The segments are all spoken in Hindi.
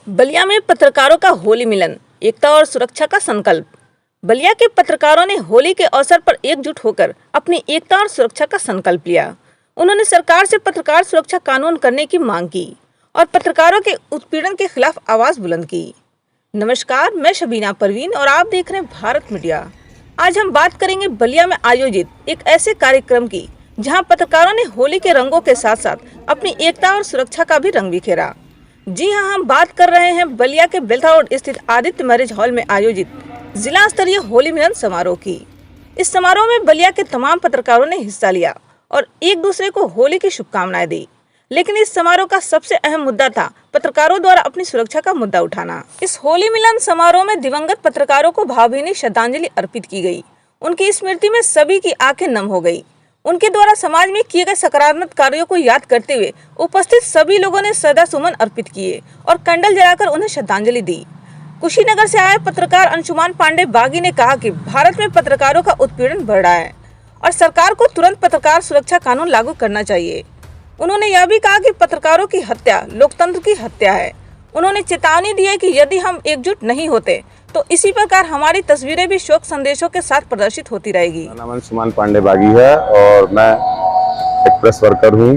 बलिया में पत्रकारों का होली मिलन, एकता और सुरक्षा का संकल्प। बलिया के पत्रकारों ने होली के अवसर पर एकजुट होकर अपनी एकता और सुरक्षा का संकल्प लिया। उन्होंने सरकार से पत्रकार सुरक्षा कानून करने की मांग की और पत्रकारों के उत्पीड़न के खिलाफ आवाज बुलंद की। नमस्कार, मैं शबीना परवीन और आप देख रहे हैं भारत मीडिया। आज हम बात करेंगे बलिया में आयोजित एक ऐसे कार्यक्रम की जहां पत्रकारों ने होली के रंगों के साथ साथ अपनी एकता और सुरक्षा का भी रंग बिखेरा। जी हां, हम बात कर रहे हैं बलिया के बेलथा रोड स्थित आदित्य मैरिज हॉल में आयोजित जिला स्तरीय होली मिलन समारोह की। इस समारोह में बलिया के तमाम पत्रकारों ने हिस्सा लिया और एक दूसरे को होली की शुभकामनाएं दी। लेकिन इस समारोह का सबसे अहम मुद्दा था पत्रकारों द्वारा अपनी सुरक्षा का मुद्दा उठाना। इस होली मिलन समारोह में दिवंगत पत्रकारों को भावभीनी श्रद्धांजलि अर्पित की गई। उनकी स्मृति में सभी की आंखें नम हो गई। उनके द्वारा समाज में किए गए सकारात्मक कार्यों को याद करते हुए उपस्थित सभी लोगों ने श्रद्धा सुमन अर्पित किए और कैंडल जलाकर उन्हें श्रद्धांजलि दी। कुशीनगर से आए पत्रकार अंशुमान पांडे बागी ने कहा कि भारत में पत्रकारों का उत्पीड़न बढ़ रहा है और सरकार को तुरंत पत्रकार सुरक्षा कानून लागू करना चाहिए। उन्होंने यह भी कहा कि पत्रकारों की हत्या लोकतंत्र की हत्या है। उन्होंने चेतावनी दी है कि यदि हम एकजुट नहीं होते तो इसी प्रकार हमारी तस्वीरें भी शोक संदेशों के साथ प्रदर्शित होती रहेगी। मेरा नाम अंशुमान पांडे बागी है और मैं एक प्रेस वर्कर हूं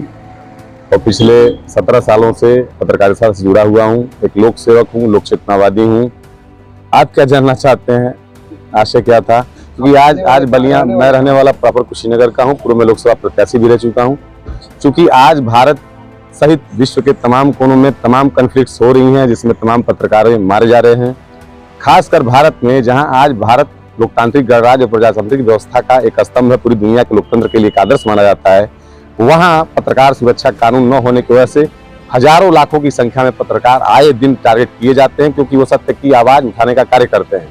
और पिछले 17 सालों से पत्रकारिता से जुड़ा हुआ हूं। एक लोक सेवक हूं, लोक चेतनावादी हूं। आप क्या जानना चाहते हैं, आशय क्या था? क्योंकि आज बलिया, मैं रहने वाला प्रॉपर कुशीनगर का हूँ, पूर्व में लोकसभा प्रत्याशी भी रह चुका हूँ। चूँकि आज भारत सहित विश्व के तमाम कोनों में तमाम कन्फ्लिक्ट्स हो रही हैं जिसमें तमाम पत्रकार मारे जा रहे हैं। खासकर भारत में, जहां आज भारत लोकतांत्रिक गणराज्य और प्रजातांत्रिक व्यवस्था का एक स्तंभ है, पूरी दुनिया के लोकतंत्र के लिए एक आदर्श माना जाता है, वहां पत्रकार सुरक्षा कानून न होने की वजह से हजारों लाखों की संख्या में पत्रकार आए दिन टारगेट किए जाते हैं, क्योंकि वो सत्य की आवाज उठाने का कार्य करते हैं।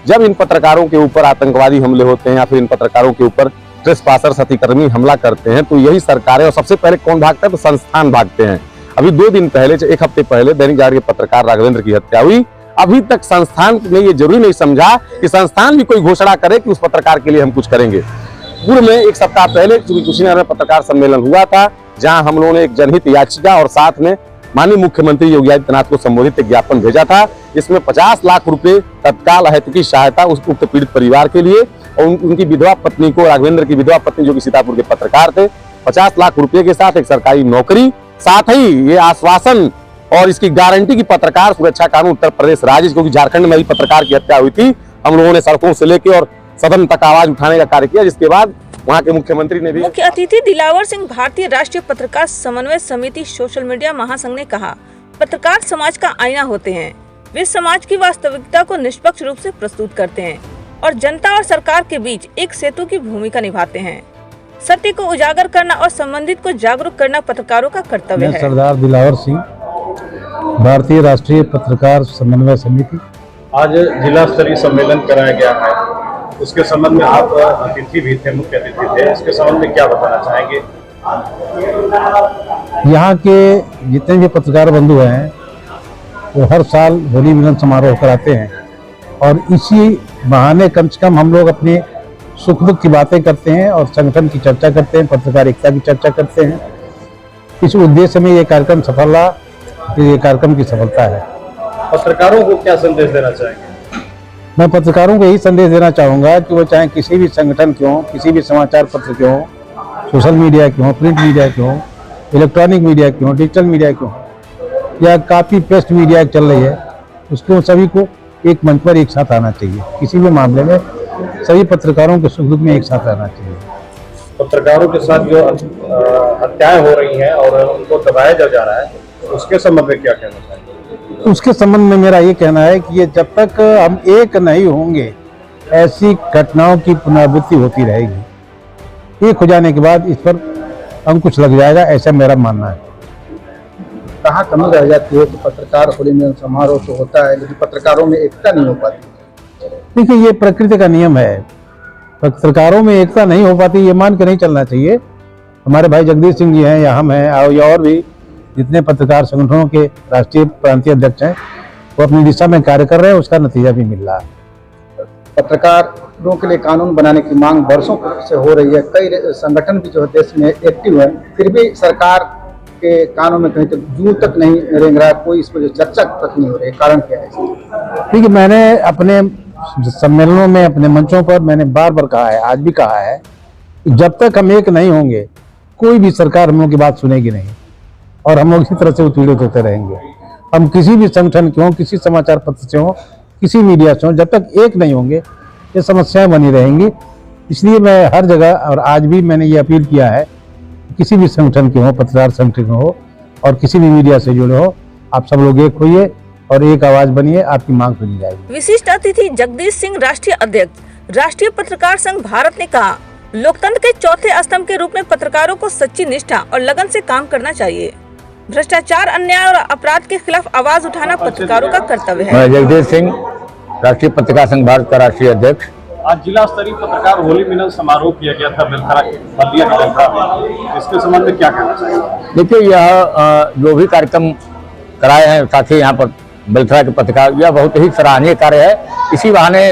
जब इन पत्रकारों के ऊपर आतंकवादी हमले होते हैं या फिर इन पत्रकारों के ऊपर ट्रेसपासर्स अतिक्रमी हमला करते हैं तो यही सरकारें, और सबसे पहले कौन भागता है तो संस्थान भागते हैं। अभी 2 दिन पहले, एक हफ्ते पहले दैनिक जागरण के पत्रकार राघवेंद्र की हत्या हुई। अभी तक संस्थान ने ये जरूरी नहीं समझा कि संस्थान भी कोई घोषणा करे कि उस पत्रकार के लिए हम कुछ करेंगे। पूर्व में एक सप्ताह पहले कुशीनगर में पत्रकार सम्मेलन हुआ था, जहां हम लोगों ने एक जनहित याचिका और साथ में माननीय मुख्यमंत्री योगी आदित्यनाथ को संबोधित एक ज्ञापन भेजा था। इसमें 50 लाख रुपए तत्काल अहैतुकी सहायता उस उक्त पीड़ित परिवार के लिए और उनकी विधवा पत्नी को, राघवेंद्र की विधवा पत्नी जो कि सीतापुर के पत्रकार थे, 50 लाख रुपए के साथ एक सरकारी नौकरी, साथ ही ये आश्वासन और इसकी गारंटी की पत्रकार सुरक्षा कानून उत्तर प्रदेश राज्य, क्योंकि झारखंड में भी पत्रकार की हत्या हुई थी। हम लोगों ने सड़कों से लेकर और सदन तक आवाज उठाने का कार्य किया, जिसके बाद वहां के मुख्यमंत्री ने भी। मुख्य अतिथि दिलावर सिंह, भारतीय राष्ट्रीय पत्रकार समन्वय समिति सोशल मीडिया महासंघ ने कहा, पत्रकार समाज का आईना होते हैं। वे समाज की वास्तविकता को निष्पक्ष रूप से प्रस्तुत करते हैं और जनता और सरकार के बीच एक सेतु की भूमिका निभाते हैं। सत्य को उजागर करना और संबंधित को जागरूक करना पत्रकारों का कर्तव्य है। सरदार दिलावर सिंह, भारतीय राष्ट्रीय पत्रकार समन्वय समिति। आज जिला स्तरीय सम्मेलन कराया गया है, उसके संबंध में आप अतिथि भी थे, मुख्य अतिथि थे। इसके संबंध में क्या बताना चाहेंगे? यहाँ के जितने भी पत्रकार बंधु हैं वो हर साल होली मिलन समारोह कराते हैं और इसी बहाने कम से कम हम लोग अपने सुख दुख की बातें करते हैं और संगठन की चर्चा करते हैं, पत्रकार एकता की चर्चा करते हैं। इस उद्देश्य में ये कार्यक्रम सफल रहा, ये कार्यक्रम की सफलता है। पत्रकारों को क्या संदेश देना चाहेंगे? मैं पत्रकारों को यही संदेश देना चाहूँगा कि वो चाहे किसी भी संगठन के हों, किसी भी समाचार पत्र के हों, सोशल मीडिया के हों, प्रिंट मीडिया के हों, इलेक्ट्रॉनिक मीडिया के हों, डिजिटल मीडिया के हों या काफ़ी प्रेस मीडिया चल रही है, उसको सभी को एक मंच पर एक साथ आना चाहिए। किसी भी मामले में सभी पत्रकारों के सुख दुख में एक साथ रहना चाहिए। पत्रकारों के साथ जो हत्याएं हो रही हैं और उनको दबाया जा रहा है, उसके संबंध में क्या कहना चाहेंगे? उसके संबंध में मेरा ये कहना है कि ये जब तक हम एक नहीं होंगे ऐसी घटनाओं की पुनरावृत्ति होती रहेगी। एक हो जाने के बाद इस पर अंकुश लग जाएगा, ऐसा मेरा मानना है। कहाँ कमी रह जाती है कि पत्रकार होली मिलन समारोह तो होता है लेकिन पत्रकारों में एकता नहीं हो पाती? देखिए, ये प्रकृति का नियम है। पत्रकारों में एकता नहीं हो पाती, ये मान के नहीं चलना चाहिए। हमारे भाई जगदीश सिंह जी हैं या हम हैं और भी जितने पत्रकार संगठनों के राष्ट्रीय प्रांतीय अध्यक्ष हैं वो अपनी दिशा में कार्य कर रहे हैं, उसका नतीजा भी मिल रहा है। पत्रकारों के लिए कानून बनाने की मांग वर्षों से हो रही है। कई संगठन भी जो है देश में एक्टिव है, फिर भी सरकार के कानों में कहीं तक जूं तक नहीं रेंग रहा, कोई इस पर जो चर्चा तक नहीं हो रही, कारण क्या है इसका? देखिए, मैंने अपने सम्मेलनों में, अपने मंचों पर मैंने बार बार कहा है, आज भी कहा है कि जब तक हम एक नहीं होंगे कोई भी सरकार हम लोग की बात सुनेगी नहीं और हम लोग इसी तरह से उत्पीड़ित होते रहेंगे। हम किसी भी संगठन के हों, किसी समाचार पत्र से हों, किसी मीडिया से हों, जब तक एक नहीं होंगे ये समस्याएं बनी रहेंगी। इसलिए मैं हर जगह और आज भी मैंने ये अपील किया है, किसी भी संगठन के हो, पत्रकार संगठन हो और किसी भी मीडिया से जुड़े हो, आप सब लोग एक होइए और एक आवाज बनिए, आपकी मांग सुनी जाएगी। विशिष्ट अतिथि जगदीश सिंह, राष्ट्रीय अध्यक्ष राष्ट्रीय पत्रकार संघ भारत ने कहा, लोकतंत्र के चौथे स्तंभ के रूप में पत्रकारों को सच्ची निष्ठा और लगन से काम करना चाहिए। भ्रष्टाचार, अन्याय और अपराध के खिलाफ आवाज उठाना पत्रकारों का कर्तव्य है। मैं जगदीश सिंह, राष्ट्रीय पत्रकार संघ भारत का राष्ट्रीय अध्यक्ष। आज जिला स्तरीय पत्रकार होली मिलन समारोह किया गया था बल्दिया के बेलखरा में, इसके संबंध में क्या कहना चाहिए? देखिए, यह जो भी कार्यक्रम कराए हैं साथी यहाँ पर बेलखरा के पत्रकार, यह बहुत ही सराहनीय कार्य है। इसी बहाने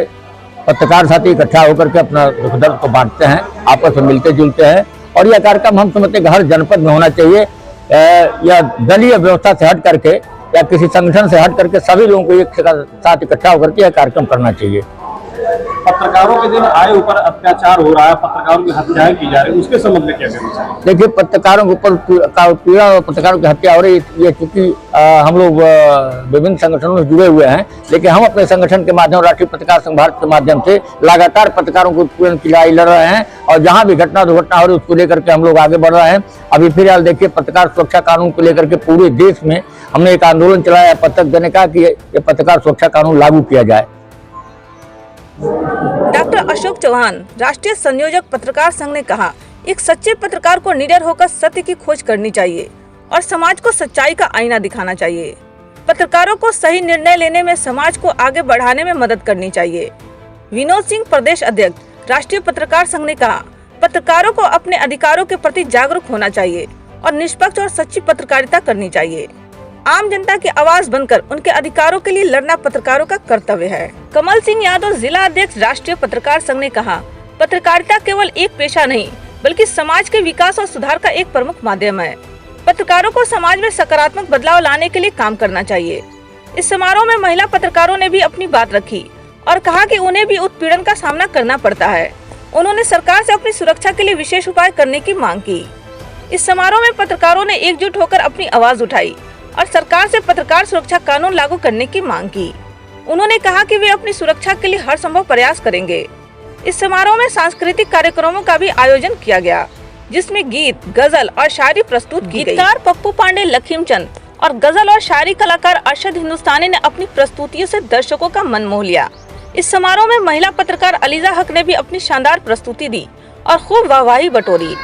पत्रकार साथी इकट्ठा होकर के अपना दुख दर्द को बांटते हैं, आपस में मिलते जुलते हैं और यह कार्यक्रम हम समझते हैं कि हर जनपद में होना चाहिए। यह दलीय व्यवस्था से हट करके या किसी संगठन से हट करके सभी लोगों को एक साथ इकट्ठा होकर के यह कार्यक्रम करना चाहिए। पत्रकारों के दिन आए ऊपर अत्याचार हो रहा है, पत्रकारों की हत्याएं की जा रही है, उसके संबंध में क्या कहना चाहिए? देखिए, पत्रकारों के ऊपर पीड़ा और पत्रकारों की हत्या हो रही है, ये चूंकि हम लोग विभिन्न संगठनों से जुड़े हुए हैं, लेकिन हम अपने संगठन के माध्यम, राष्ट्रीय पत्रकार संघ भारत के माध्यम से लगातार पत्रकारों को उत्पीड़न की लड़ाई लड़ रहे हैं और जहां भी घटना दुर्घटना हो रही है उसको लेकर के हम लोग आगे बढ़ रहे हैं। अभी फिलहाल देखिए, पत्रकार सुरक्षा कानून को लेकर के पूरे देश में हमने एक आंदोलन चलाया है, पत्रक देने का कि ये पत्रकार सुरक्षा कानून लागू किया जाए। डॉक्टर अशोक चौहान, राष्ट्रीय संयोजक पत्रकार संघ ने कहा, एक सच्चे पत्रकार को निडर होकर सत्य की खोज करनी चाहिए और समाज को सच्चाई का आईना दिखाना चाहिए। पत्रकारों को सही निर्णय लेने में समाज को आगे बढ़ाने में मदद करनी चाहिए। विनोद सिंह, प्रदेश अध्यक्ष राष्ट्रीय पत्रकार संघ ने कहा, पत्रकारों को अपने अधिकारों के प्रति जागरूक होना चाहिए और निष्पक्ष और सच्ची पत्रकारिता करनी चाहिए। आम जनता की आवाज बनकर उनके अधिकारों के लिए लड़ना पत्रकारों का कर्तव्य है। कमल सिंह यादव, जिला अध्यक्ष राष्ट्रीय पत्रकार संघ ने कहा, पत्रकारिता केवल एक पेशा नहीं बल्कि समाज के विकास और सुधार का एक प्रमुख माध्यम है। पत्रकारों को समाज में सकारात्मक बदलाव लाने के लिए काम करना चाहिए। इस समारोह में महिला पत्रकारों ने भी अपनी बात रखी और कहा कि उन्हें भी उत्पीड़न का सामना करना पड़ता है। उन्होंने सरकार से अपनी सुरक्षा के लिए विशेष उपाय करने की मांग की। इस समारोह में पत्रकारों ने एकजुट होकर अपनी आवाज उठाई और सरकार से पत्रकार सुरक्षा कानून लागू करने की मांग की। उन्होंने कहा कि वे अपनी सुरक्षा के लिए हर संभव प्रयास करेंगे। इस समारोह में सांस्कृतिक कार्यक्रमों का भी आयोजन किया गया, जिसमें गीत, गजल और शायरी प्रस्तुत की गई। गीतकार पप्पू पांडे लखीमचंद और गजल और शायरी कलाकार अरशद हिंदुस्तानी ने अपनी प्रस्तुतियों से दर्शकों का मन मोह लिया। इस समारोह में महिला पत्रकार अलीजा हक ने भी अपनी शानदार प्रस्तुति दी और खूब वाहवाही बटोरी।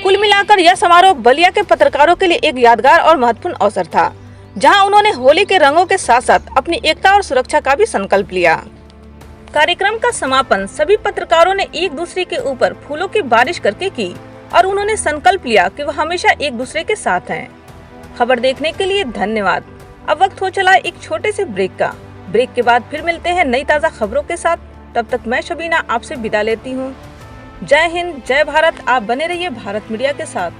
कुल मिलाकर यह समारोह बलिया के पत्रकारों के लिए एक यादगार और महत्वपूर्ण अवसर था, जहां उन्होंने होली के रंगों के साथ साथ अपनी एकता और सुरक्षा का भी संकल्प लिया। कार्यक्रम का समापन सभी पत्रकारों ने एक दूसरे के ऊपर फूलों की बारिश करके की और उन्होंने संकल्प लिया कि वह हमेशा एक दूसरे के साथ हैं। खबर देखने के लिए धन्यवाद। अब वक्त हो चला एक छोटे से ब्रेक का। ब्रेक के बाद फिर मिलते हैं नई ताज़ा खबरों के साथ। तब तक मैं शबीना आपसे विदा लेती हूँ। जय हिंद, जय भारत। आप बने रहिए भारत मीडिया के साथ।